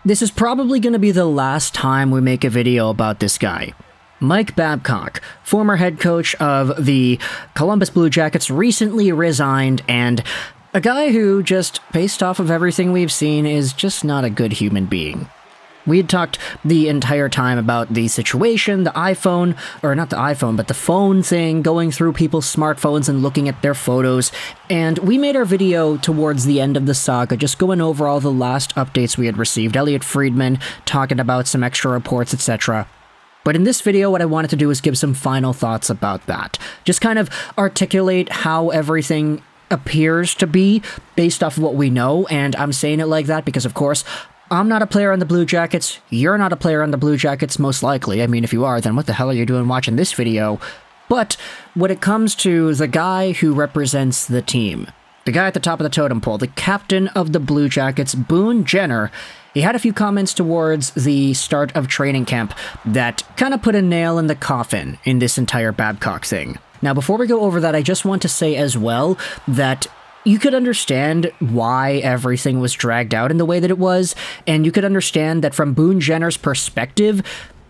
This is probably going to be the last time we make a video about this guy. Mike Babcock, former head coach of the Columbus Blue Jackets, recently resigned, and a guy who, just based off of everything we've seen, is just not a good human being. We had talked the entire time about the situation, the iPhone, or not the iPhone, but the phone thing, going through people's smartphones and looking at their photos, and we made our video towards the end of the saga, just going over all the last updates we had received, Elliot Friedman talking about some extra reports, etc. But in this video, what I wanted to do is give some final thoughts about that. Just kind of articulate how everything appears to be based off of what we know, and I'm saying it like that because, of course, I'm not a player on the Blue Jackets, you're not a player on the Blue Jackets, most likely. I mean, if you are, then what the hell are you doing watching this video? But when it comes to the guy who represents the team, the guy at the top of the totem pole, the captain of the Blue Jackets, Boone Jenner, he had a few comments towards the start of training camp that kind of put a nail in the coffin in this entire Babcock thing. Now, before we go over that, I just want to say as well that you could understand why everything was dragged out in the way that it was, and you could understand that from Boone Jenner's perspective,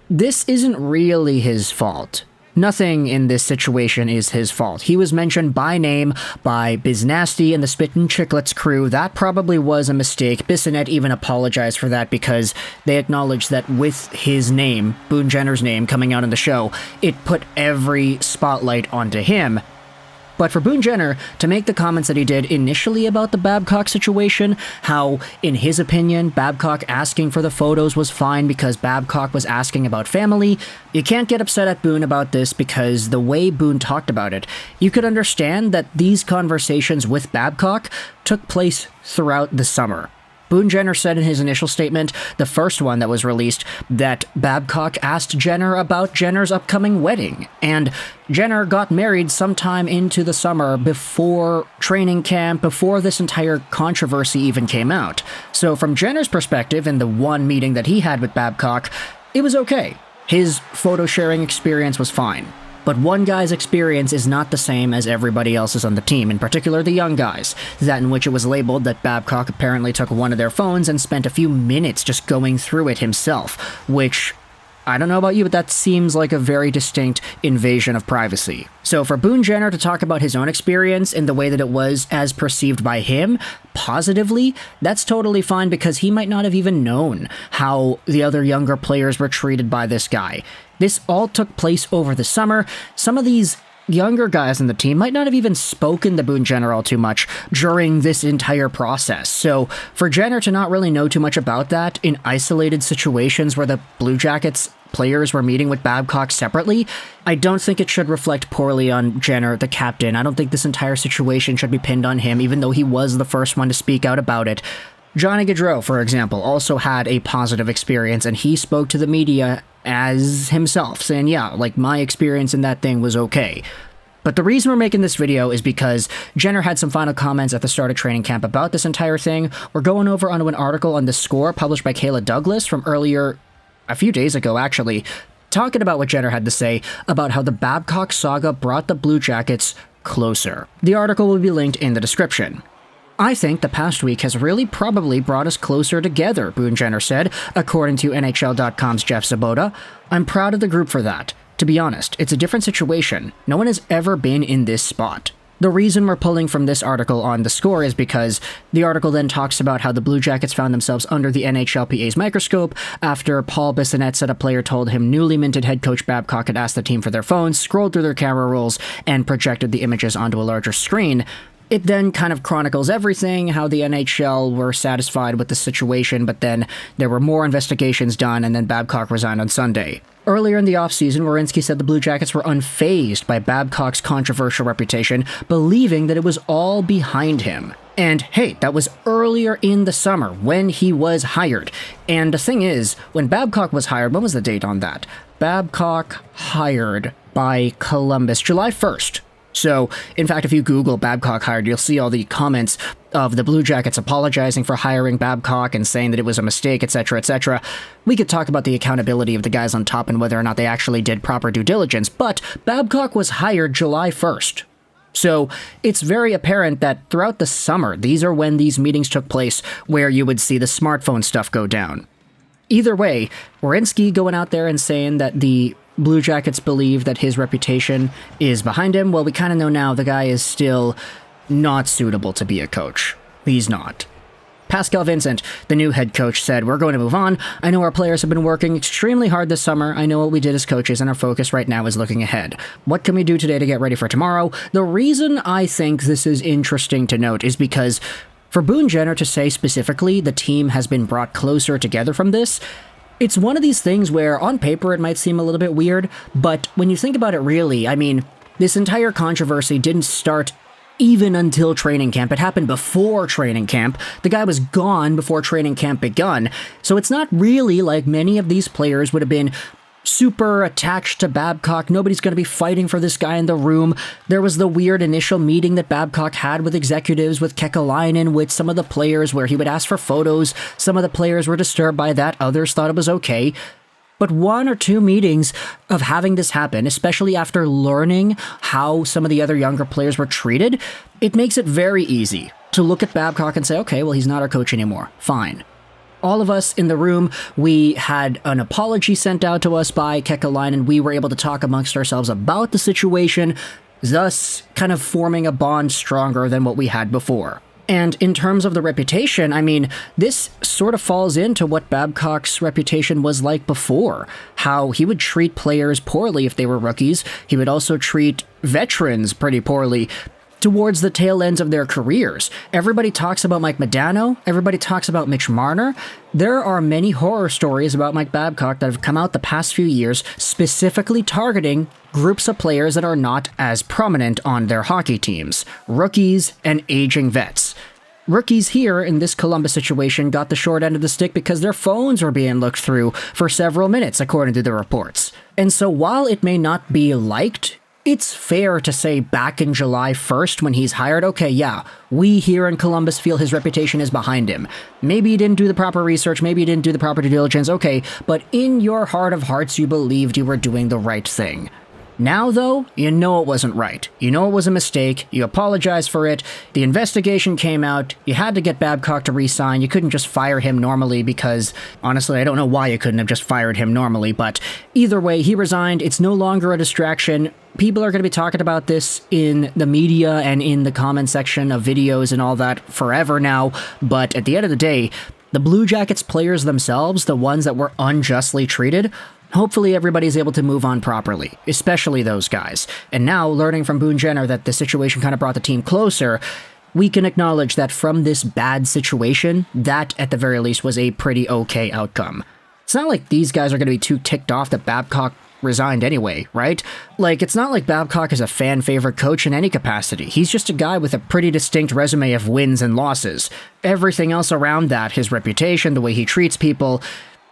this isn't really his fault. Nothing in this situation is his fault. He was mentioned by name by Biznasty and the Spittin' Chicklets crew. That probably was a mistake. Bissonnette even apologized for that because they acknowledged that with his name, Boone Jenner's name, coming out in the show, it put every spotlight onto him. But for Boone Jenner to make the comments that he did initially about the Babcock situation, how, in his opinion, Babcock asking for the photos was fine because Babcock was asking about family, you can't get upset at Boone about this because the way Boone talked about it, you could understand that these conversations with Babcock took place throughout the summer. Boone Jenner said in his initial statement, the first one that was released, that Babcock asked Jenner about Jenner's upcoming wedding, and Jenner got married sometime into the summer before training camp, before this entire controversy even came out. So from Jenner's perspective, in the one meeting that he had with Babcock, it was okay. His photo sharing experience was fine. But one guy's experience is not the same as everybody else's on the team, in particular the young guys, that in which it was labeled that Babcock apparently took one of their phones and spent a few minutes just going through it himself, which, I don't know about you, but that seems like a very distinct invasion of privacy. So for Boone Jenner to talk about his own experience in the way that it was as perceived by him, positively, that's totally fine because he might not have even known how the other younger players were treated by this guy. This all took place over the summer. Some of these younger guys on the team might not have even spoken to Boone Jenner all too much during this entire process. So for Jenner to not really know too much about that in isolated situations where the Blue Jackets players were meeting with Babcock separately, I don't think it should reflect poorly on Jenner, the captain. I don't think this entire situation should be pinned on him, even though he was the first one to speak out about it. Johnny Gaudreau, for example, also had a positive experience, and he spoke to the media as himself, saying, yeah, like, my experience in that thing was okay. But the reason we're making this video is because Jenner had some final comments at the start of training camp about this entire thing. We're going over onto an article on The Score published by Kayla Douglas from earlier, a few days ago actually, talking about what Jenner had to say about how the Babcock saga brought the Blue Jackets closer. The article will be linked in the description. I think the past week has really probably brought us closer together, Boone Jenner said, according to NHL.com's Jeff Zabota. I'm proud of the group for that. To be honest, it's a different situation. No one has ever been in this spot. The reason we're pulling from this article on The Score is because the article then talks about how the Blue Jackets found themselves under the NHLPA's microscope after Paul Bissonnette said a player told him newly minted head coach Babcock had asked the team for their phones, scrolled through their camera rolls, and projected the images onto a larger screen. It then kind of chronicles everything, how the NHL were satisfied with the situation, but then there were more investigations done, and then Babcock resigned on Sunday. Earlier in the offseason, Werenski said the Blue Jackets were unfazed by Babcock's controversial reputation, believing that it was all behind him. And hey, that was earlier in the summer, when he was hired. And the thing is, when Babcock was hired, when was the date on that? Babcock hired by Columbus, July 1st. So, in fact, if you Google Babcock hired, you'll see all the comments of the Blue Jackets apologizing for hiring Babcock and saying that it was a mistake, etc., etc. We could talk about the accountability of the guys on top and whether or not they actually did proper due diligence, but Babcock was hired July 1st. So, it's very apparent that throughout the summer, these are when these meetings took place where you would see the smartphone stuff go down. Either way, Werenski going out there and saying that the Blue Jackets believe that his reputation is behind him, well, we kind of know now the guy is still not suitable to be a coach. He's not. Pascal Vincent, the new head coach, said, "We're going to move on. I know our players have been working extremely hard this summer. I know what we did as coaches, and our focus right now is looking ahead. What can we do today to get ready for tomorrow?" The reason I think this is interesting to note is because for Boone Jenner to say specifically the team has been brought closer together from this, it's one of these things where on paper it might seem a little bit weird, but when you think about it really, I mean, this entire controversy didn't start even until training camp. It happened before training camp. The guy was gone before training camp begun. So it's not really like many of these players would have been super attached to Babcock. Nobody's going to be fighting for this guy in the room. There was the weird initial meeting that Babcock had with executives, with Kekalainen, with some of the players where he would ask for photos. Some of the players were disturbed by that. Others thought it was okay. But 1 or 2 meetings of having this happen, especially after learning how some of the other younger players were treated, it makes it very easy to look at Babcock and say, okay, well, he's not our coach anymore. Fine. All of us in the room, we had an apology sent out to us by Kekalainen. We were able to talk amongst ourselves about the situation, thus kind of forming a bond stronger than what we had before. And in terms of the reputation, I mean, this sort of falls into what Babcock's reputation was like before. How he would treat players poorly if they were rookies. He would also treat veterans pretty poorly towards the tail ends of their careers. Everybody talks about Mike Modano. Everybody talks about Mitch Marner. There are many horror stories about Mike Babcock that have come out the past few years, specifically targeting groups of players that are not as prominent on their hockey teams. Rookies and aging vets. Rookies here in this Columbus situation got the short end of the stick because their phones were being looked through for several minutes, according to the reports. And so while it may not be liked, it's fair to say back in July 1st when he's hired, okay, yeah, we here in Columbus feel his reputation is behind him. Maybe he didn't do the proper research, maybe he didn't do the proper due diligence, okay, but in your heart of hearts you believed you were doing the right thing. Now, though, you know it wasn't right. You know it was a mistake. You apologize for it. The investigation came out. You had to get Babcock to re-sign. You couldn't just fire him normally because, honestly, I don't know why you couldn't have just fired him normally, but either way, he resigned. It's no longer a distraction. People are going to be talking about this in the media and in the comment section of videos and all that forever now, but at the end of the day, the Blue Jackets players themselves, the ones that were unjustly treated, hopefully everybody's able to move on properly, especially those guys. And now, learning from Boone Jenner that the situation kind of brought the team closer, we can acknowledge that from this bad situation, that at the very least was a pretty okay outcome. It's not like these guys are going to be too ticked off that Babcock resigned anyway, right? Like, it's not like Babcock is a fan-favorite coach in any capacity. He's just a guy with a pretty distinct resume of wins and losses. Everything else around that, his reputation, the way he treats people,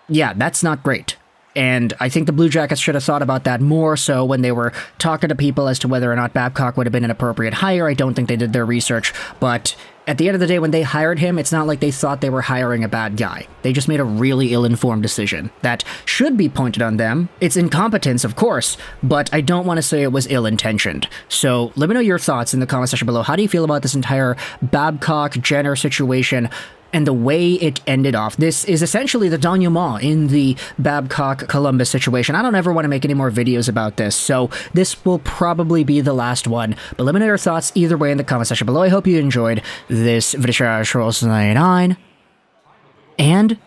yeah, that's not great. And I think the Blue Jackets should have thought about that more so when they were talking to people as to whether or not Babcock would have been an appropriate hire. I don't think they did their research, but at the end of the day, when they hired him, it's not like they thought they were hiring a bad guy. They just made a really ill-informed decision that should be pointed on them. It's incompetence, of course, but I don't want to say it was ill-intentioned. So let me know your thoughts in the comment section below. How do you feel about this entire Babcock-Jenner situation and the way it ended off? This is essentially the denouement in the Babcock-Columbus situation. I don't ever want to make any more videos about this, so this will probably be the last one. But let me know your thoughts either way in the comment section below. I hope you enjoyed this video. And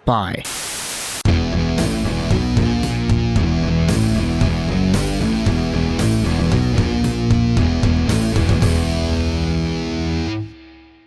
bye.